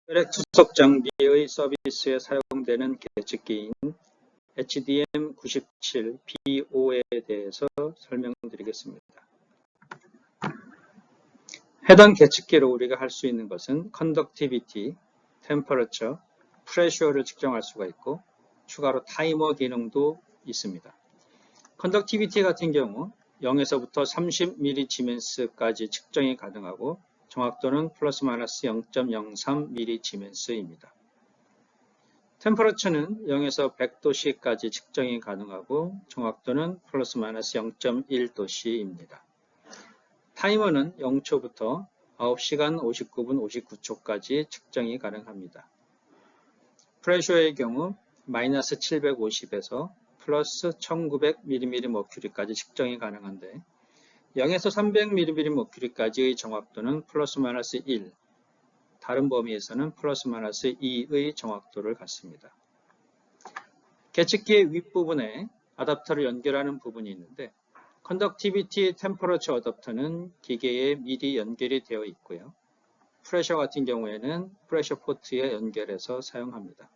혈액 투석 장비의 서비스에 사용되는 계측기인 HDM97B5에 대해서 설명드리겠습니다. 해당 계측기로 우리가 할 수 있는 것은 컨덕티비티, 템퍼러처, 프레셔를 측정할 수가 있고 추가로 타이머 기능도 있습니다. 컨덕티비티 같은 경우 0에서부터 30mS까지 측정이 가능하고 정확도는 플러스 마이너스 0.03mS입니다. 템퍼러처는 0에서 100도씨까지 측정이 가능하고 정확도는 플러스 마이너스 0.1도씨입니다. 타이머는 0초부터 9시간 59분 59초까지 측정이 가능합니다. 프레셔의 경우 마이너스 750에서 플러스 1900mmM까지 측정이 가능한데 0에서 300mmM까지의 정확도는 플러스 마이너스 1, 다른 범위에서는 플러스 마이너스 2의 정확도를 갖습니다. 계측기의 윗부분에 어댑터를 연결하는 부분이 있는데 컨덕티비티 템퍼러처 어댑터는 기계에 미리 연결이 되어 있고요. 프레셔 같은 경우에는 프레셔 포트에 연결해서 사용합니다.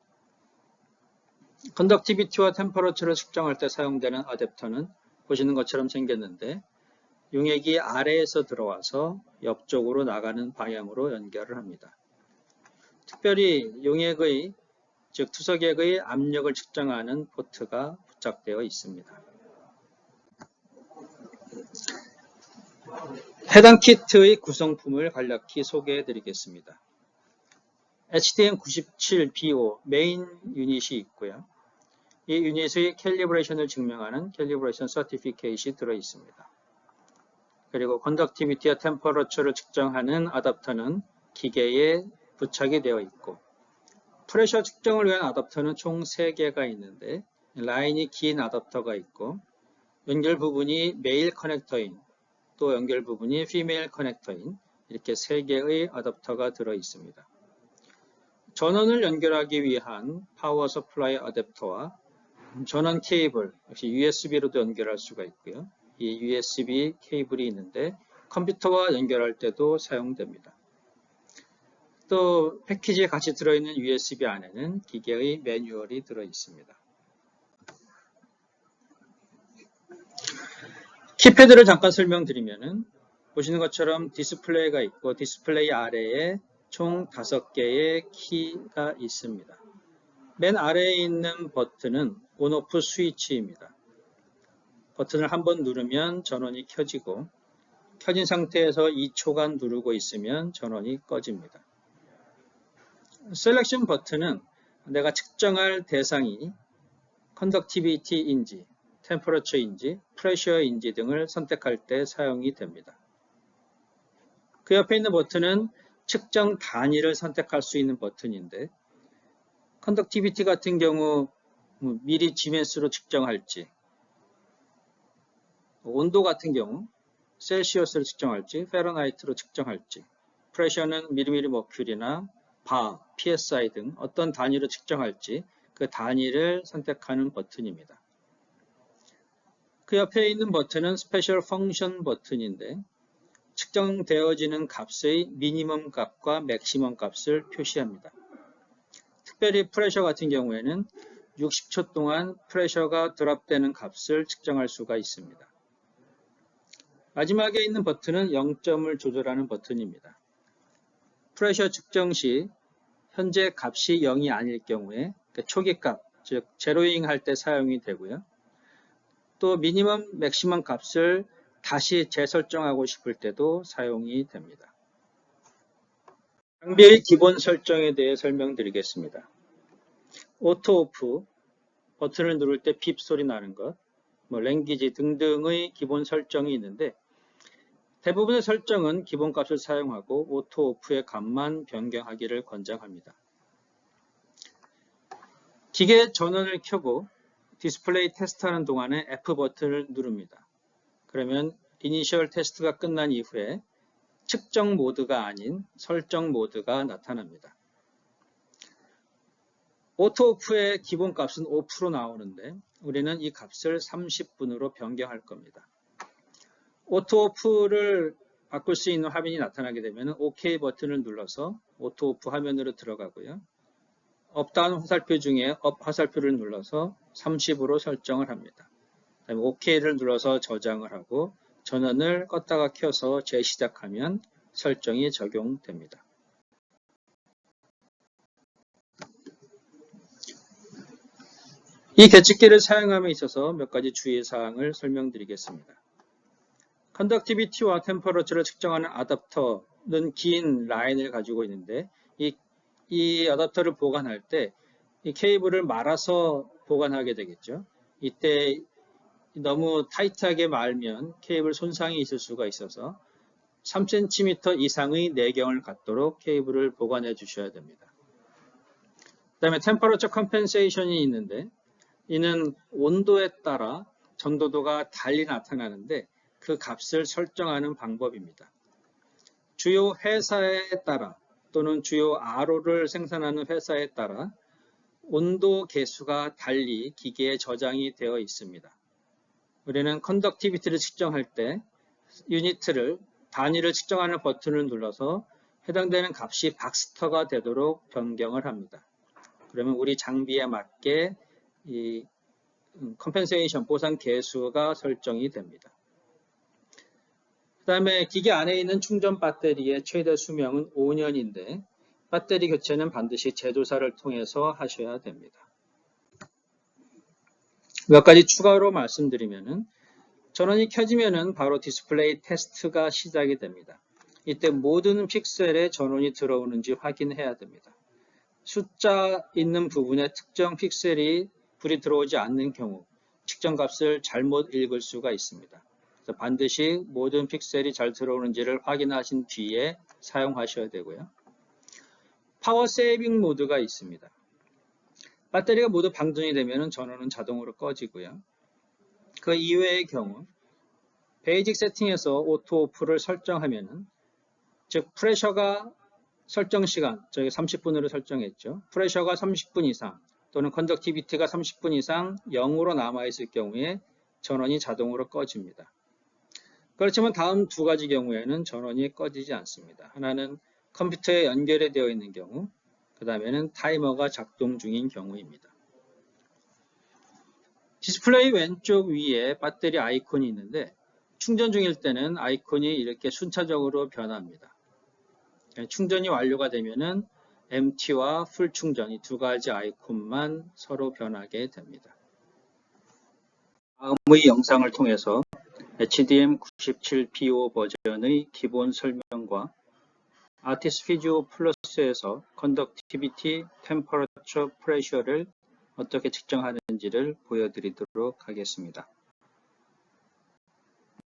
컨덕티비티와 템퍼러처를 측정할 때 사용되는 어댑터는 보시는 것처럼 생겼는데 용액이 아래에서 들어와서 옆쪽으로 나가는 방향으로 연결을 합니다. 특별히 용액의, 즉 투석액의 압력을 측정하는 포트가 부착되어 있습니다. 해당 키트의 구성품을 간략히 소개해 드리겠습니다. HDM97B5 메인 유닛이 있고요. 이 유닛의 캘리브레이션을 증명하는 캘리브레이션 서티피케이트이 들어 있습니다. 그리고 컨덕티비티와 템퍼러처를 측정하는 어댑터는 기계에 부착이 되어 있고 프레셔 측정을 위한 어댑터는 총 3개가 있는데 라인이 긴 어댑터가 있고 연결 부분이 메일 커넥터인 또 연결 부분이 피메일 커넥터인 이렇게 3개의 어댑터가 들어 있습니다. 전원을 연결하기 위한 파워 서플라이 어댑터와 전원 케이블, 역시 USB로도 연결할 수가 있고요. 이 USB 케이블이 있는데 컴퓨터와 연결할 때도 사용됩니다. 또 패키지에 같이 들어있는 USB 안에는 기계의 매뉴얼이 들어 있습니다. 키패드를 잠깐 설명드리면은 보시는 것처럼 디스플레이가 있고 디스플레이 아래에 총 5개의 키가 있습니다. 맨 아래에 있는 버튼은 온오프 스위치입니다. 버튼을 한번 누르면 전원이 켜지고 켜진 상태에서 2초간 누르고 있으면 전원이 꺼집니다. 셀렉션 버튼은 내가 측정할 대상이 컨덕티비티인지, 템퍼러처인지, 프레셔인지 등을 선택할 때 사용이 됩니다. 그 옆에 있는 버튼은 측정 단위를 선택할 수 있는 버튼인데 컨덕티비티 같은 경우 미리 지멘스로 측정할지, 온도 같은 경우 셀시어스를 측정할지, 페런하이트로 측정할지, 프레셔는 밀리미리머큐리나 바, PSI 등 어떤 단위로 측정할지 그 단위를 선택하는 버튼입니다. 그 옆에 있는 버튼은 스페셜 펑션 버튼인데 측정되어지는 값의 미니멈 값과 맥시멈 값을 표시합니다. 특별히 프레셔 같은 경우에는 60초 동안 프레셔가 드랍되는 값을 측정할 수가 있습니다. 마지막에 있는 버튼은 0점을 조절하는 버튼입니다. 프레셔 측정 시 현재 값이 0이 아닐 경우에 초기 값, 즉 제로잉 할 때 사용이 되고요. 또 미니멈, 맥시멈 값을 다시 재설정하고 싶을 때도 사용이 됩니다. 장비의 기본 설정에 대해 설명드리겠습니다. 오토 오프, 버튼을 누를 때 빕 소리 나는 것, 랭귀지 등등의 기본 설정이 있는데 대부분의 설정은 기본값을 사용하고 오토 오프의 값만 변경하기를 권장합니다. 기계 전원을 켜고 디스플레이 테스트하는 동안에 F 버튼을 누릅니다. 그러면 이니셜 테스트가 끝난 이후에 측정 모드가 아닌 설정 모드가 나타납니다. 오토 오프의 기본값은 5% 나오는데 우리는 이 값을 30분으로 변경할 겁니다. 오토 오프를 바꿀 수 있는 화면이 나타나게 되면 OK 버튼을 눌러서 오토 오프 화면으로 들어가고요. 업다운 화살표 중에 업 화살표를 눌러서 30으로 설정을 합니다. 그다음에 OK를 눌러서 저장을 하고 전원을 껐다가 켜서 재시작하면 설정이 적용됩니다. 이 계측기를 사용함에 있어서 몇 가지 주의사항을 설명드리겠습니다. 컨덕티비티와 템퍼러처를 측정하는 어댑터는 긴 라인을 가지고 있는데 이 어댑터를 보관할 때 이 케이블을 말아서 보관하게 되겠죠. 이때 너무 타이트하게 말면 케이블 손상이 있을 수가 있어서 3cm 이상의 내경을 갖도록 케이블을 보관해 주셔야 됩니다. 그 다음에 템퍼러처 컴펜세이션이 있는데 이는 온도에 따라 전도도가 달리 나타나는데 그 값을 설정하는 방법입니다. 주요 회사에 따라 또는 주요 RO를 생산하는 회사에 따라 온도 계수가 달리 기계에 저장이 되어 있습니다. 우리는 컨덕티비티를 측정할 때 유니트를 단위를 측정하는 버튼을 눌러서 해당되는 값이 박스터가 되도록 변경을 합니다. 그러면 우리 장비에 맞게 이 컴펜세이션 보상 계수가 설정이 됩니다. 그 다음에 기계 안에 있는 충전 배터리의 최대 수명은 5년인데 배터리 교체는 반드시 제조사를 통해서 하셔야 됩니다. 몇 가지 추가로 말씀드리면은 전원이 켜지면은 바로 디스플레이 테스트가 시작이 됩니다. 이때 모든 픽셀에 전원이 들어오는지 확인해야 됩니다. 숫자 있는 부분에 특정 픽셀이 불이 들어오지 않는 경우 측정값을 잘못 읽을 수가 있습니다. 그래서 반드시 모든 픽셀이 잘 들어오는지를 확인하신 뒤에 사용하셔야 되고요. 파워 세이빙 모드가 있습니다. 배터리가 모두 방전이 되면 전원은 자동으로 꺼지고요. 그 이외의 경우 베이직 세팅에서 오토 오프를 설정하면은 즉 프레셔가 설정 시간 저희 30분으로 설정했죠. 프레셔가 30분 이상 또는 컨덕티비티가 30분 이상 0으로 남아있을 경우에 전원이 자동으로 꺼집니다. 그렇지만 다음 두 가지 경우에는 전원이 꺼지지 않습니다. 하나는 컴퓨터에 연결이 되어 있는 경우, 그 다음에는 타이머가 작동 중인 경우입니다. 디스플레이 왼쪽 위에 배터리 아이콘이 있는데 충전 중일 때는 아이콘이 이렇게 순차적으로 변합니다. 충전이 완료가 되면은 MT와 풀 충전 이 두 가지 아이콘만 서로 변하게 됩니다. 다음의 영상을 통해서 HDM97BO 버전의 기본 설명과 아티스 피지오 플러스에서 컨덕티비티, 템퍼러처, 프레셔를 어떻게 측정하는지를 보여드리도록 하겠습니다.